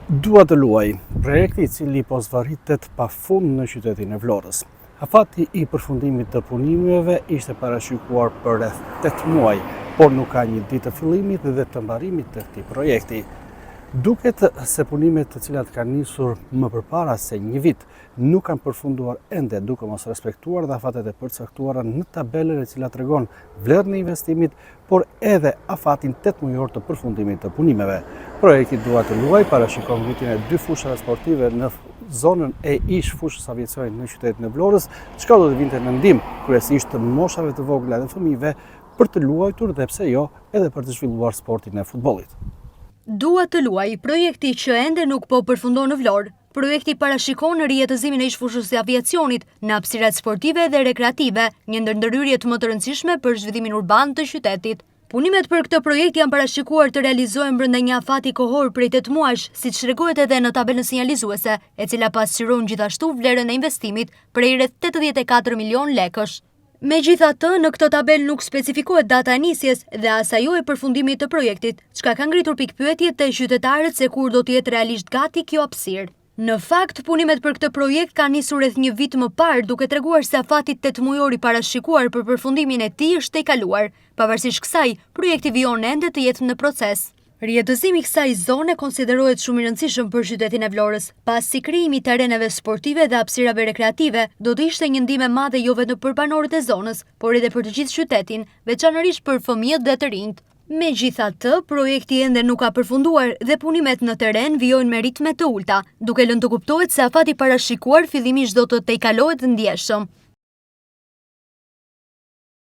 Dua të luaj, projekti I cili po zvarritet pafund në qytetin e Vlorës. Afati I përfundimit të punimeve ishte parashikuar për rreth 8 muaj, por nuk ka një ditë të fillimit dhe të mbarimit të këtij projekti. Duket se punimet të cilat kanë nisur më përpara se një vit nuk kanë përfunduar ende, duke mos respektuar dhe afatet e përcaktuara në tabelën e cila tregon vlerën e investimit, por edhe afatin 8 mujor të përfundimit të punimeve. Projekti Dua të luaj parashikon ngritjen e 2 fushave sportive në zonën e ish fushës aviacionit në qytetin e Vlorës, çka do të vinte në ndihmë kryesisht të moshave të vogla dhe fëmijëve për të luajtur dhe pse jo edhe për të zhvilluar sportin e futbollit. Dua të luaj, projekti që ende nuk po përfundon në Vlorë. Projekti parashikon rijetëzimin e ish fushës së aviacionit në hapësirat sportive dhe rekreative, një ndër ndërhyrjet më të rëndësishme për zhvillimin urban të qytetit. Punimet për këtë projekt janë parashikuar të realizohen brenda një afati kohor prej 8 muajsh, siç shtrëgohet edhe në tabelën sinjalizuese, e cila pasqyron gjithashtu vlerën e investimit prej rreth 84 milion lekësh. Megjithatë, në këtë tabel nuk specifikohet data e nisjes dhe as ajo e përfundimit të projektit, çka ka ngritur pikpyetje te qytetarët se kur do të jetë realisht gati kjo hapësirë. Në fakt, punimet për këtë projekt kanë nisur rreth një vit më parë, duke treguar se afati 8 mujor I parashikuar për përfundimin e tij është I kaluar. Pavarësisht kësaj, projekti vijon ende të jetë në proces. Rijetëzimi I kësaj zone konsiderohet shumë I rëndësishëm për qytetin e Vlorës, pasi krijimi I terreneve sportive dhe hapësirave rekreative do të ishte një ndihmë e madhe jo vetëm për banorët e zonës, por edhe për të gjithë qytetin, veçanërisht për fëmijët dhe të rinjt. Megjithatë, projekti ende nuk ka përfunduar dhe punimet në terren vijojnë me ritme të ulta, duke lënë të kuptohet se afati parashikuar fillimisht do të tejkalohet ndjeshëm.